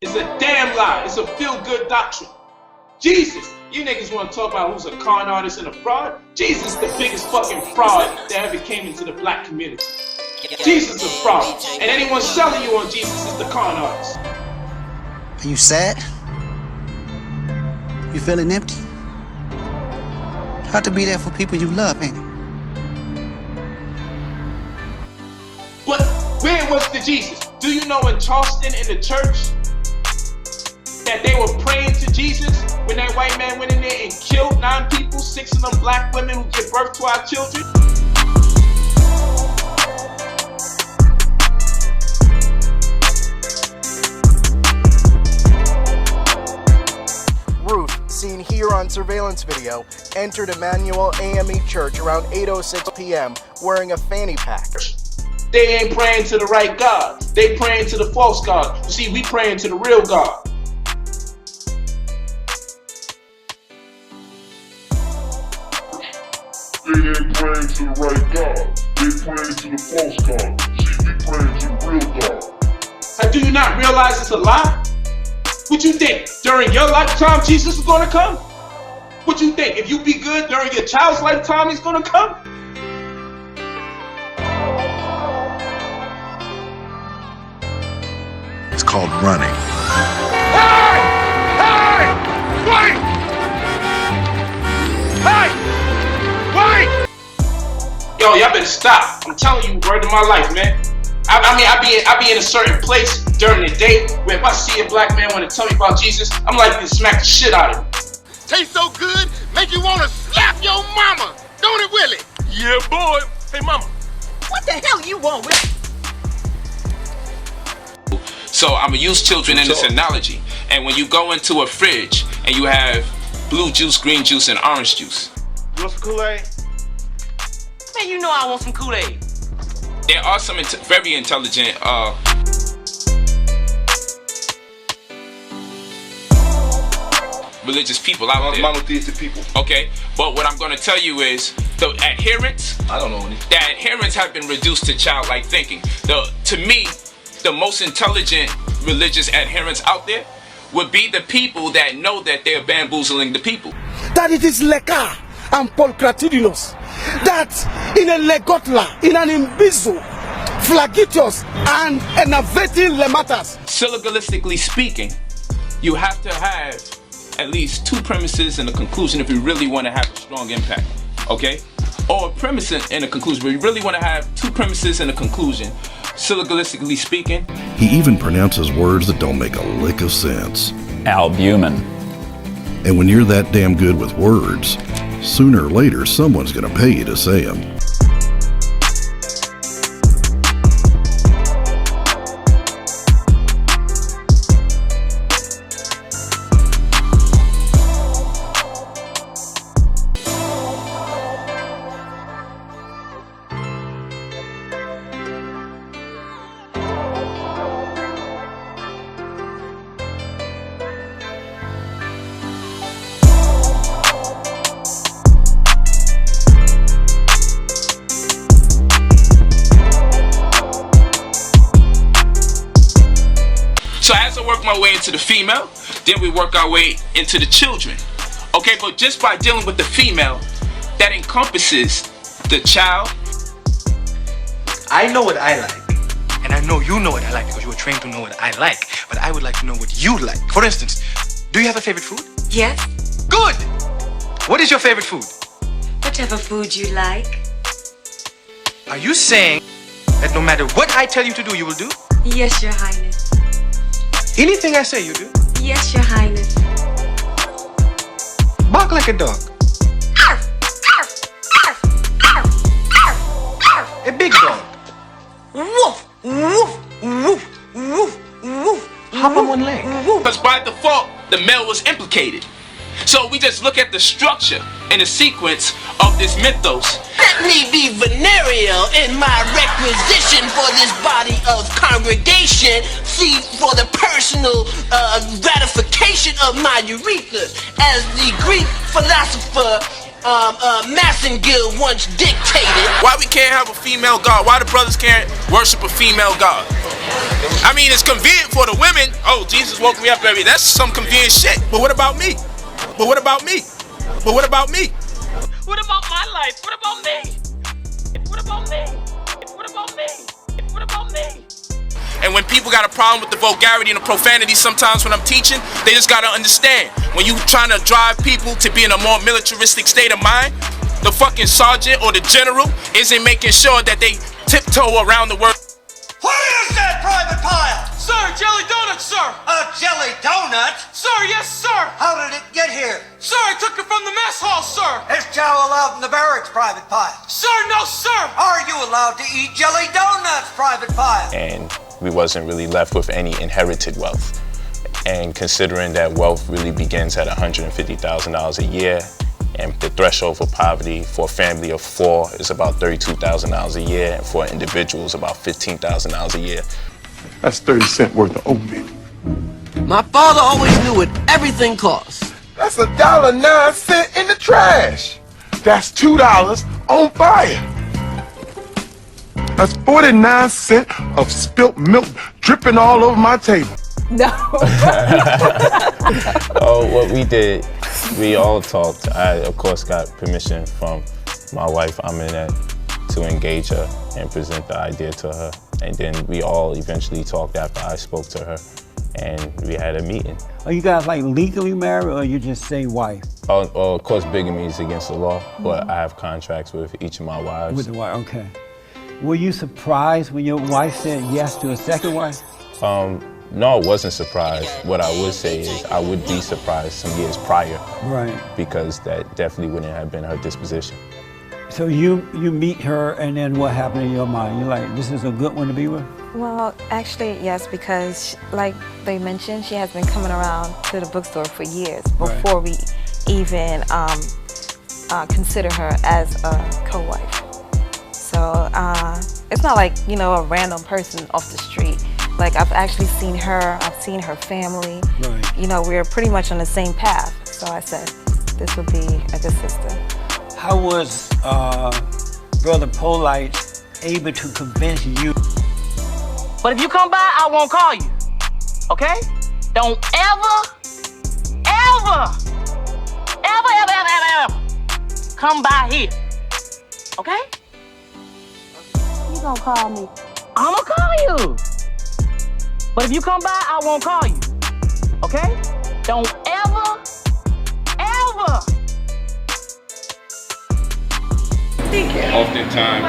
It's a damn lie. It's a feel-good doctrine. Jesus, you niggas want to talk about who's a con artist and a fraud? Jesus is the biggest fucking fraud that ever came into the black community. Jesus is a fraud, and anyone selling you on Jesus is the con artist. Are you sad? You feeling empty? Hard to be there for people you love, ain't it? But where was the Jesus? Do you know in Charleston in the church that they were praying to Jesus when that white man went in there and killed 9 people, 6 of them black women who give birth to our children? Ruth, seen here on surveillance video, entered Emmanuel AME Church around 8:06 p.m. wearing a fanny pack. They ain't praying to the right God. They praying to the false God. You see, we praying to the real God. They ain't praying to the right God. They praying to the false God. See, we praying to the real God. Do you not realize it's a lie? What you think? During your lifetime, Jesus is going to come? What you think? If you be good during your child's lifetime, he's going to come? It's called running. Hey! Hey! Wait! Hey! Wait! Yo, y'all better stop. I'm telling you, word of my life, man. I be in a certain place during the day where if I see a black man want to tell me about Jesus, I'm like to smack the shit out of him. Tastes so good, make you want to slap your mama. Don't it, Willie? Yeah, boy. Hey, mama. What the hell you want with? So I'm gonna use children in this analogy. And when you go into a fridge and you have blue juice, green juice, and orange juice. You want some Kool-Aid? Man, you know I want some Kool-Aid. There are some very intelligent religious people out there. Monotheistic people. Okay, but what I'm gonna tell you is the adherents. I don't know any. The adherents have been reduced to childlike thinking. To me, the most intelligent religious adherents out there would be the people that know that they're bamboozling the people. That it is Leka and Polcratidinus, that in a Legotla, in an Imbizo, Flagitus, and Enervating Lematas. Syllogistically speaking, you have to have at least 2 premises and a conclusion if you really want to have a strong impact, okay? Or a premise and a conclusion, but you really want to have 2 premises and a conclusion. Syllogistically speaking. He even pronounces words that don't make a lick of sense. Albumin. And when you're that damn good with words, sooner or later someone's gonna pay you to say them. So as I work my way into the female, then we work our way into the children. Okay, but just by dealing with the female, that encompasses the child. I know what I like, and I know you know what I like because you were trained to know what I like, but I would like to know what you like. For instance, do you have a favorite food? Yes. Good! What is your favorite food? Whatever food you like. Are you saying that no matter what I tell you to do, you will do? Yes, Your Highness. Anything I say, you do? Yes, Your Highness. Bark like a dog. Arf, arf, arf, arf, arf, arf. A big dog. Woof, woof, woof, woof, woof. Hop on one leg. Because by default, the male was implicated. So we just look at the structure and the sequence of this mythos. Let me be venereal in my requisition for this body of congregation. See, for the personal gratification of my urethra. As the Greek philosopher Massengill once dictated. Why we can't have a female god? Why the brothers can't worship a female god? I mean, it's convenient for the women. Oh, Jesus woke me up every day. That's some convenient shit. But what about me? But what about me? But what about me? What about my life? What about me? What about me? What about me? What about me? And when people got a problem with the vulgarity and the profanity sometimes when I'm teaching, they just gotta understand. When you trying to drive people to be in a more militaristic state of mind, the fucking sergeant or the general isn't making sure that they tiptoe around the word. What is that, Private Pile? Sir, jelly donuts, sir! A jelly donut? Sir, yes, sir! How did it get here? Sir, I took it from the mess hall, sir! Is chow allowed in the barracks, Private Pile? Sir, no, sir! Are you allowed to eat jelly donuts, Private Pile? And we wasn't really left with any inherited wealth. And considering that wealth really begins at $150,000 a year, and the threshold for poverty for a family of 4 is about $32,000 a year, and for an individual is about $15,000 a year. That's 30 cents worth of oatmeal. My father always knew what everything costs. That's $1.09 in the trash. That's $2 on fire. That's 49 cents of spilt milk dripping all over my table. No. Oh, what we did, we all talked. I, of course, got permission from my wife, Aminette, to engage her and present the idea to her. And then we all eventually talked after I spoke to her, and we had a meeting. Are you guys like legally married, or you just say wife? Oh, well, of course, bigamy is against the law, but I have contracts with each of my wives. With the wife, okay. Were you surprised when your wife said yes to a second wife? No, I wasn't surprised. What I would say is I would be surprised some years prior. Right. Because that definitely wouldn't have been her disposition. So you meet her, and then what happened in your mind? You're like, this is a good one to be with? Well, actually, yes, because like they mentioned, she has been coming around to the bookstore for years before we even consider her as a co-wife. So it's not like, you know, a random person off the street. Like, I've actually seen her, I've seen her family. Right. You know, we're pretty much on the same path. So I said, this would be a good sister. How was Brother POLIGHT able to convince you? But if you come by, I won't call you. Okay? Don't ever come by here. Okay? You gonna call me? I'ma call you. But if you come by, I won't call you. Okay? Don't ever. Oftentimes,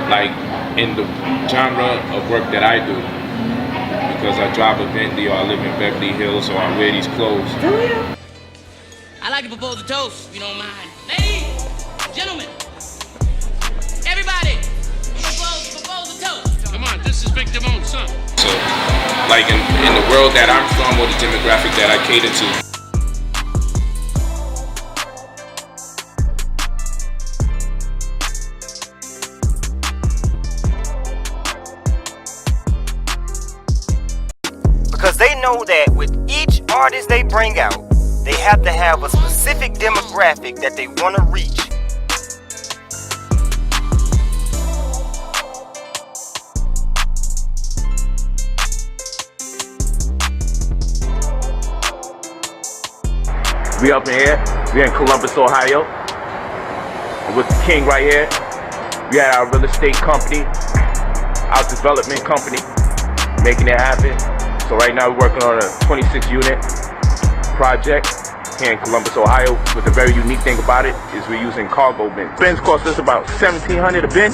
like in the genre of work that I do, because I drive a Bentley or I live in Beverly Hills or I wear these clothes. Do you? I'd like to propose a toast, if you don't mind. Ladies, gentlemen, everybody, propose a toast. Come on, this is Big Damone's son. So, like in the world that I'm from or the demographic that I cater to, because they know that with each artist they bring out, they have to have a specific demographic that they want to reach. We up in here, we're in Columbus, Ohio. And with the king right here, we had our real estate company, our development company, making it happen. So right now we're working on a 26 unit project here in Columbus, Ohio. But the very unique thing about it is we're using cargo bins. Bins cost us about $1,700 a bin.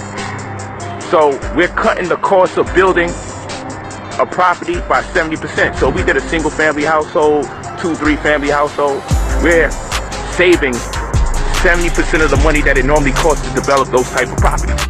So we're cutting the cost of building a property by 70%. So we did a single family household, 2-3 family household. We're saving 70% of the money that it normally costs to develop those type of properties.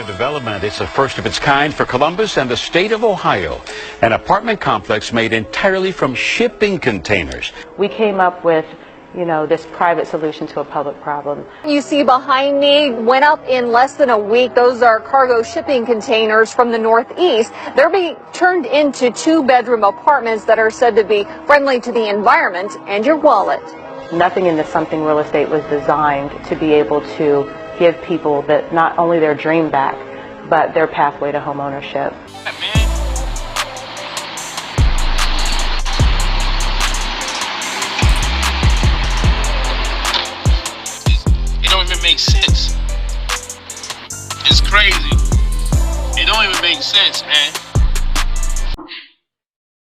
Development. It's the first of its kind for Columbus and the state of Ohio. An apartment complex made entirely from shipping containers. We came up with you know, this private solution to a public problem. You see behind me went up in less than a week. Those are cargo shipping containers from the Northeast. They're being turned into 2-bedroom apartments that are said to be friendly to the environment and your wallet. Nothing in the Something Real Estate was designed to be able to give people that not only their dream back, but their pathway to home ownership. It don't even make sense. It's crazy. It don't even make sense, man.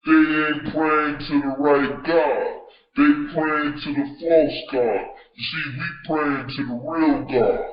They ain't praying to the right God. They praying to the false God. You see, we praying to the real God.